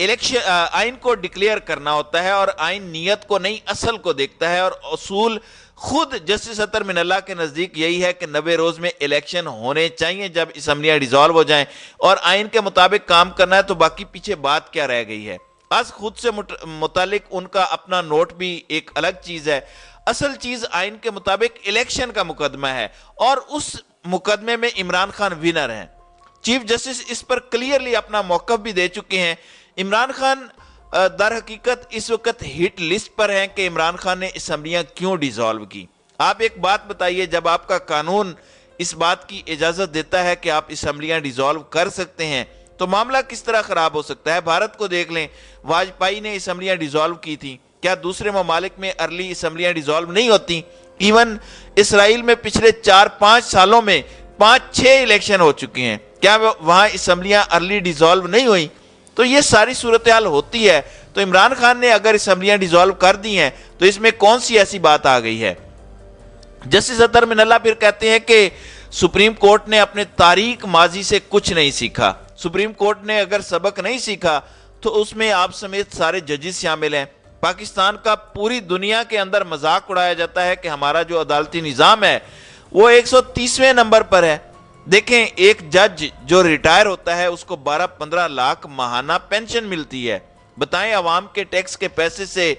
Election آئین کو declare کرنا ہوتا ہے، اور آئین نیت کو نہیں اصل کو دیکھتا ہے، اور اصول خود جسٹس اطہر من اللہ کے نزدیک یہی ہے کہ 90 روز میں الیکشن ہونے چاہیے جب اسمبلیاں ڈیزالو ہو جائیں، اور آئین کے مطابق کام کرنا ہے، تو باقی پیچھے بات کیا رہ گئی ہے؟ آج خود سے متعلق ان کا اپنا نوٹ بھی ایک الگ چیز ہے، اصل چیز آئین کے مطابق الیکشن کا مقدمہ ہے، اور اس مقدمے میں عمران خان ونر ہیں۔ چیف جسٹس اس پر کلیئرلی اپنا موقف بھی دے چکے ہیں۔ عمران خان در حقیقت اس وقت ہٹ لسٹ پر ہیں کہ عمران خان نے اسمبلیاں کیوں ڈیزالو کی۔ آپ ایک بات بتائیے، جب آپ کا قانون اس بات کی اجازت دیتا ہے کہ آپ اسمبلیاں ڈیزالو کر سکتے ہیں، تو معاملہ کس طرح خراب ہو سکتا ہے؟ بھارت کو دیکھ لیں، واجپئی نے اسمبلیاں ڈیزالو کی تھی، کیا دوسرے ممالک میں ارلی اسمبلیاں ڈیزالو نہیں ہوتی؟ ایون اسرائیل میں پچھلے 4-5 سالوں میں 5-6 الیکشن ہو چکے ہیں، کیا وہاں اسمبلیاں ارلی ڈیزالو نہیں ہوئی؟ تو یہ ساری صورتحال ہوتی ہے۔ تو عمران خان نے اگر اسمبلیاں ڈیزالو کر دی ہیں تو اس میں کون سی ایسی بات آ گئی ہے؟ جسٹس اطہر من اللہ پھر کہتے ہیں کہ سپریم کورٹ نے اپنے تاریک ماضی سے کچھ نہیں سیکھا۔ سپریم کورٹ نے اگر سبق نہیں سیکھا تو اس میں آپ سمیت سارے ججز شامل ہیں۔ پاکستان کا پوری دنیا کے اندر مذاق اڑایا جاتا ہے کہ ہمارا جو عدالتی نظام ہے وہ 130ویں نمبر پر ہے۔ دیکھیں، ایک جج جو ریٹائر ہوتا ہے اس کو 12-15 لاکھ ماہانہ پینشن ملتی ہے۔ بتائیں عوام کے ٹیکس کے پیسے سے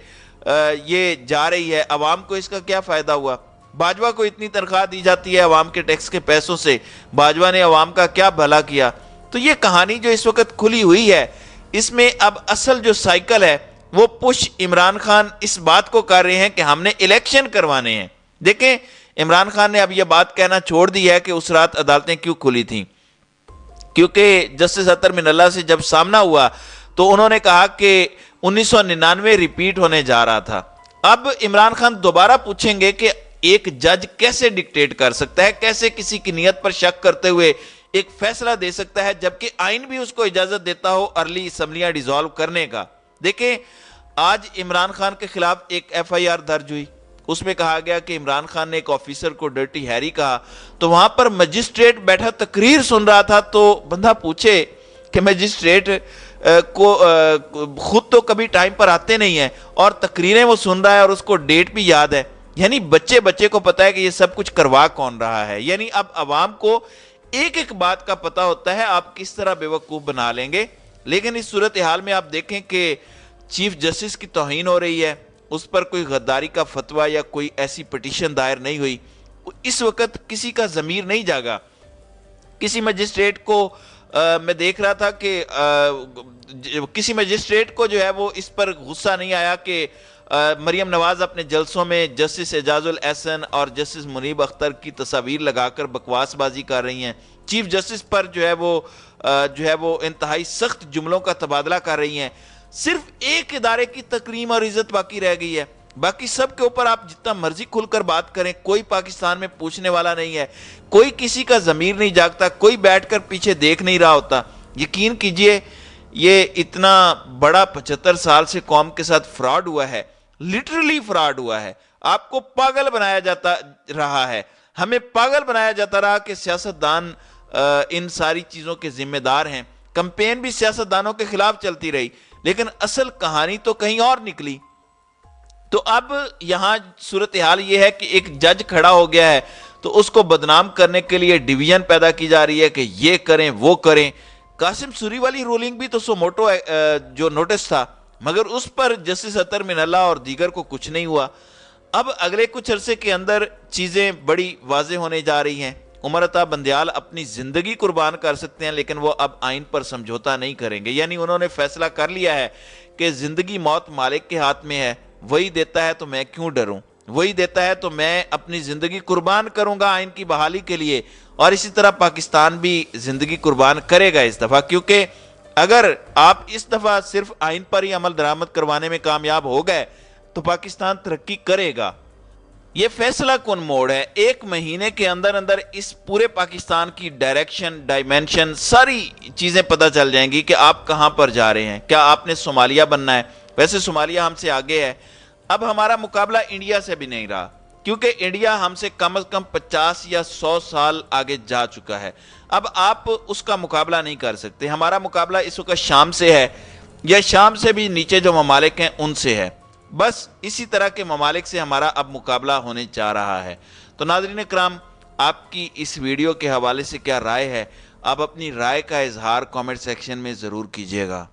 یہ جا رہی ہے، عوام کو اس کا کیا فائدہ ہوا؟ باجوہ کو اتنی تنخواہ دی جاتی ہے عوام کے ٹیکس کے پیسوں سے، باجوہ نے عوام کا کیا بھلا کیا؟ تو یہ کہانی جو اس وقت کھلی ہوئی ہے، اس میں اب اصل جو سائیکل ہے وہ پش عمران خان اس بات کو کر رہے ہیں کہ ہم نے الیکشن کروانے ہیں۔ دیکھیں، عمران خان نے اب یہ بات کہنا چھوڑ دی ہے کہ اس رات عدالتیں کیوں کھلی تھیں، کیونکہ جسٹس اطہر من اللہ سے جب سامنا ہوا تو انہوں نے کہا کہ 1999 ریپیٹ ہونے جا رہا تھا۔ اب عمران خان دوبارہ پوچھیں گے کہ ایک جج کیسے ڈکٹیٹ کر سکتا ہے، کیسے کسی کی نیت پر شک کرتے ہوئے ایک فیصلہ دے سکتا ہے جبکہ آئین بھی اس کو اجازت دیتا ہو ارلی اسمبلیاں ڈیزالو کرنے کا۔ دیکھیں، آج عمران خان کے خلاف ایک ایف آئی آر درج ہوئی، اس میں کہا گیا کہ عمران خان نے ایک آفیسر کو ڈرٹی ہیری کہا، تو وہاں پر مجسٹریٹ بیٹھا تقریر سن رہا تھا، تو بندہ پوچھے کہ مجسٹریٹ کو خود تو کبھی ٹائم پر آتے نہیں ہیں اور تقریریں وہ سن رہا ہے اور اس کو ڈیٹ بھی یاد ہے، یعنی بچے کو پتا ہے کہ یہ سب کچھ کروا کون رہا ہے۔ یعنی اب عوام کو ایک ایک بات کا پتا ہوتا ہے، آپ کس طرح بے وقوف بنا لیں گے۔ لیکن اس صورتحال میں آپ دیکھیں کہ چیف جسٹس کی توہین ہو رہی ہے، اس پر کوئی غداری کا فتویٰ یا کوئی ایسی پٹیشن دائر نہیں ہوئی۔ اس وقت کسی کا ضمیر نہیں جاگا۔ کسی مجسٹریٹ کو میں دیکھ رہا تھا کہ کسی مجسٹریٹ کو جو ہے وہ اس پر غصہ نہیں آیا کہ مریم نواز اپنے جلسوں میں جسٹس اعجاز الاحسن اور جسٹس منیب اختر کی تصاویر لگا کر بکواس بازی کر رہی ہیں، چیف جسٹس پر جو ہے وہ انتہائی سخت جملوں کا تبادلہ کر رہی ہیں۔ صرف ایک ادارے کی تکریم اور عزت باقی رہ گئی ہے، باقی سب کے اوپر آپ جتنا مرضی کھل کر بات کریں، کوئی پاکستان میں پوچھنے والا نہیں ہے، کوئی کسی کا ضمیر نہیں جاگتا، کوئی بیٹھ کر پیچھے دیکھ نہیں رہا ہوتا۔ یقین کیجئے، یہ اتنا بڑا 75 سال سے قوم کے ساتھ فراڈ ہوا ہے، لٹرلی فراڈ ہوا ہے۔ آپ کو پاگل بنایا جاتا رہا ہے، ہمیں پاگل بنایا جاتا رہا کہ سیاستدان ان ساری چیزوں کے ذمہ دار ہیں۔ کمپین بھی سیاستدانوں کے خلاف چلتی رہی، لیکن اصل کہانی تو کہیں اور نکلی۔ تو اب یہاں صورتحال یہ ہے کہ ایک جج کھڑا ہو گیا ہے تو اس کو بدنام کرنے کے لیے ڈویژن پیدا کی جا رہی ہے کہ یہ کریں وہ کریں۔ قاسم سوری والی رولنگ بھی تو سو موٹو جو نوٹس تھا، مگر اس پر جسٹس اطہر من اللہ اور دیگر کو کچھ نہیں ہوا۔ اب اگلے کچھ عرصے کے اندر چیزیں بڑی واضح ہونے جا رہی ہیں۔ عمر عطا بندیال اپنی زندگی قربان کر سکتے ہیں، لیکن وہ اب آئین پر سمجھوتا نہیں کریں گے۔ یعنی انہوں نے فیصلہ کر لیا ہے کہ زندگی موت مالک کے ہاتھ میں ہے، وہی دیتا ہے تو میں کیوں ڈروں، وہی دیتا ہے تو میں اپنی زندگی قربان کروں گا آئین کی بحالی کے لیے۔ اور اسی طرح پاکستان بھی زندگی قربان کرے گا اس دفعہ، کیونکہ اگر آپ اس دفعہ صرف آئین پر ہی عمل درآمد کروانے میں کامیاب ہو گئے تو پاکستان ترقی کرے گا۔ یہ فیصلہ کن موڑ ہے، 1 مہینے کے اندر اندر اس پورے پاکستان کی ڈائریکشن، ڈائمینشن، ساری چیزیں پتہ چل جائیں گی کہ آپ کہاں پر جا رہے ہیں۔ کیا آپ نے صومالیہ بننا ہے؟ ویسے صومالیہ ہم سے آگے ہے، اب ہمارا مقابلہ انڈیا سے بھی نہیں رہا، کیونکہ انڈیا ہم سے کم از کم 50 یا 100 سال آگے جا چکا ہے۔ اب آپ اس کا مقابلہ نہیں کر سکتے۔ ہمارا مقابلہ اس وقت شام سے ہے، یا شام سے بھی نیچے جو ممالک ہیں ان سے ہے۔ بس اسی طرح کے ممالک سے ہمارا اب مقابلہ ہونے جا رہا ہے۔ تو ناظرین کرام، آپ کی اس ویڈیو کے حوالے سے کیا رائے ہے؟ آپ اپنی رائے کا اظہار کامنٹ سیکشن میں ضرور کیجیے گا۔